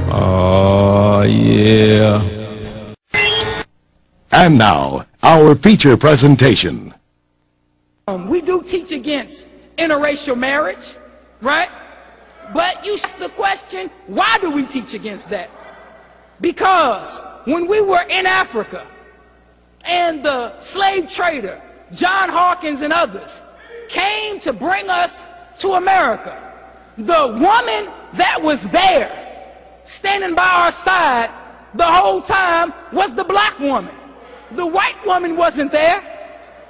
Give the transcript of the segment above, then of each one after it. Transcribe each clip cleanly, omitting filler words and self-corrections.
Oh, yeah. And now, our feature presentation. We do teach against interracial marriage, right? But you ask the question, why do we teach against that? Because when we were in Africa and the slave trader, John Hawkins and others, came to bring us to America, the woman that was there, standing by our side the whole time, was the black woman. The white woman wasn't there.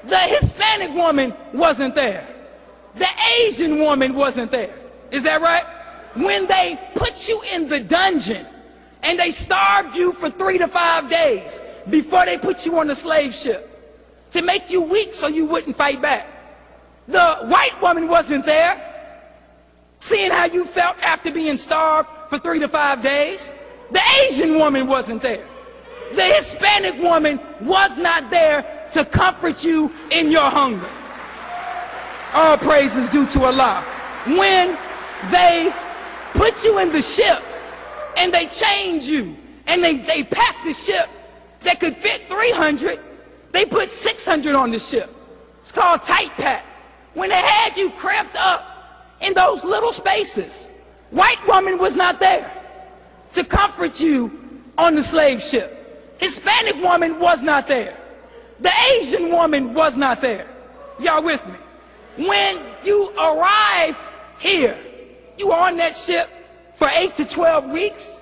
The Hispanic woman wasn't there. The Asian woman wasn't there. Is that right? When they put you in the dungeon and they starved you for 3 to 5 days before they put you on the slave ship to make you weak so you wouldn't fight back. The white woman wasn't there, seeing how you felt after being starved for 3 to 5 days. The Asian woman wasn't there. The Hispanic woman was not there to comfort you in your hunger. All praise is due to Allah. When they put you in the ship and they change you and they pack the ship that could fit 300, they put 600 on the ship. It's called tight pack. When they had you cramped up in those little spaces, white woman was not there to comfort you on the slave ship. Hispanic woman was not there. The Asian woman was not there. Y'all with me? When you arrived here, you were on that ship for 8 to 12 weeks,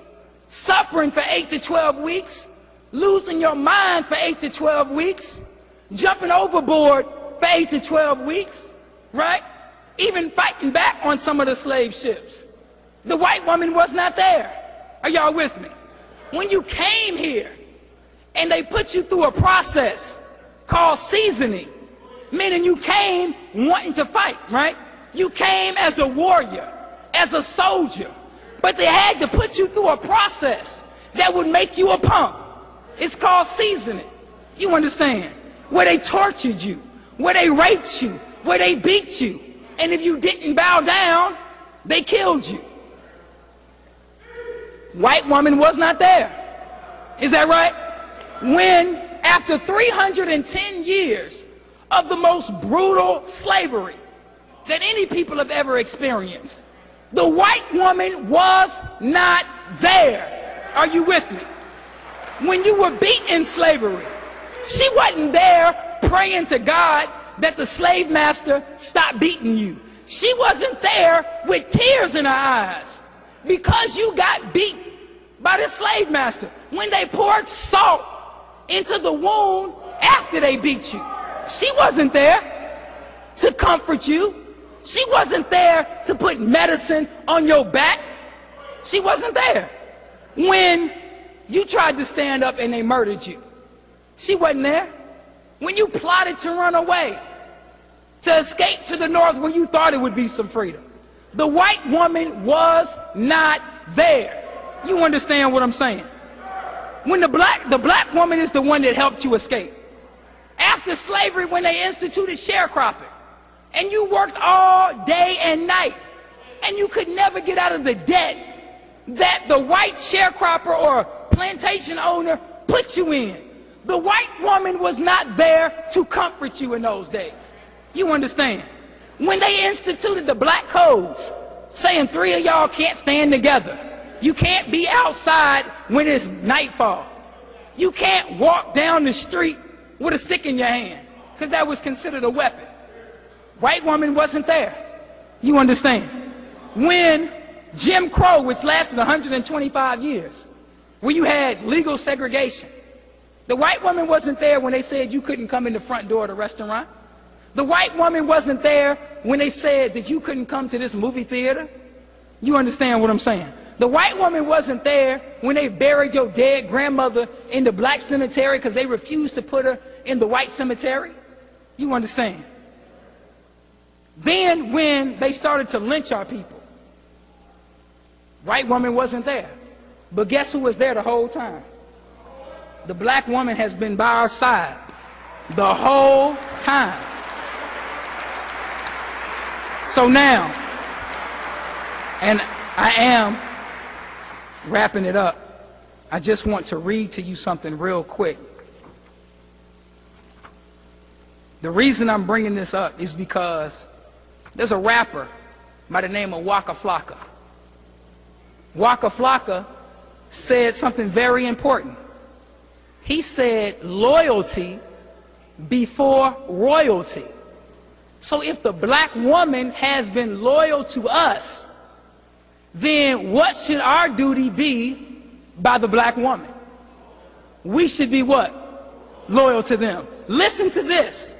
suffering for 8 to 12 weeks, losing your mind for 8 to 12 weeks, jumping overboard for 8 to 12 weeks, right? Even fighting back on some of the slave ships. The white woman was not there. Are y'all with me? When you came here and they put you through a process called seasoning, meaning you came wanting to fight, right? You came as a warrior, as a soldier, but they had to put you through a process that would make you a punk. It's called seasoning. You understand? Where they tortured you, where they raped you, where they beat you, and if you didn't bow down, they killed you. White woman was not there. Is that right? When, after 310 years of the most brutal slavery that any people have ever experienced, the white woman was not there. Are you with me? When you were beaten in slavery, she wasn't there praying to God that the slave master stop beating you. She wasn't there with tears in her eyes because you got beat by the slave master. When they poured salt into the wound after they beat you, she wasn't there to comfort you. She wasn't there to put medicine on your back. She wasn't there when you tried to stand up and they murdered you. She wasn't there when you plotted to run away, to escape to the north where you thought it would be some freedom. The white woman was not there. You understand what I'm saying? When the black woman is the one that helped you escape. After slavery, when they instituted sharecropping, and you worked all day and night, and you could never get out of the debt that the white sharecropper or plantation owner put you in. The white woman was not there to comfort you in those days. You understand? When they instituted the black codes, saying 3 of y'all can't stand together. You can't be outside when it's nightfall. You can't walk down the street with a stick in your hand, because that was considered a weapon. White woman wasn't there. You understand? When Jim Crow, which lasted 125 years, where you had legal segregation, the white woman wasn't there when they said you couldn't come in the front door of the restaurant. The white woman wasn't there when they said that you couldn't come to this movie theater. You understand what I'm saying? The white woman wasn't there when they buried your dead grandmother in the black cemetery because they refused to put her in the white cemetery. You understand? Then when they started to lynch our people, white woman wasn't there. But guess who was there the whole time? The black woman has been by our side the whole time. So now, and I am wrapping it up, I just want to read to you something real quick. The reason I'm bringing this up is because there's a rapper by the name of Waka Flocka. Waka Flocka said something very important. He said loyalty before royalty. So if the black woman has been loyal to us, then what should our duty be by the black woman? We should be what? Loyal to them. Listen to this.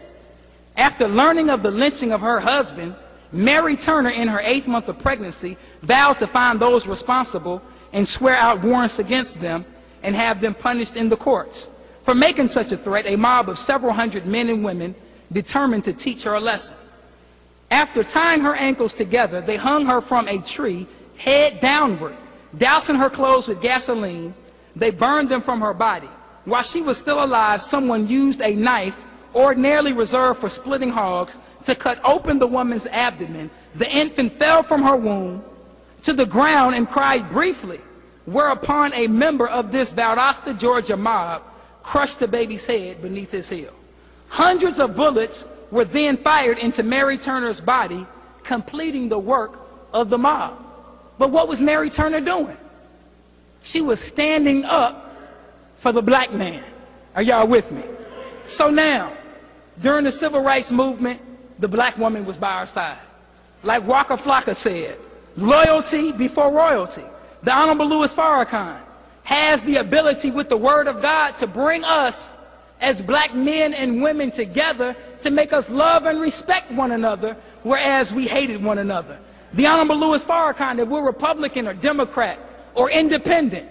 After learning of the lynching of her husband, Mary Turner, in her 8th month of pregnancy, vowed to find those responsible and swear out warrants against them and have them punished in the courts. For making such a threat, a mob of several hundred men and women determined to teach her a lesson. After tying her ankles together, they hung her from a tree, head downward, dousing her clothes with gasoline. They burned them from her body. While she was still alive, someone used a knife ordinarily reserved for splitting hogs to cut open the woman's abdomen. The infant fell from her womb to the ground and cried briefly, whereupon a member of this Valdosta, Georgia mob crushed the baby's head beneath his heel. Hundreds of bullets were then fired into Mary Turner's body, completing the work of the mob. But what was Mary Turner doing? She was standing up for the black man. Are y'all with me? So now, during the civil rights movement, the black woman was by our side. Like Waka Flocka said, loyalty before royalty. The Honorable Louis Farrakhan has the ability with the word of God to bring us as black men and women together to make us love and respect one another, whereas we hated one another. The Honorable Louis Farrakhan, if we're Republican or Democrat or independent,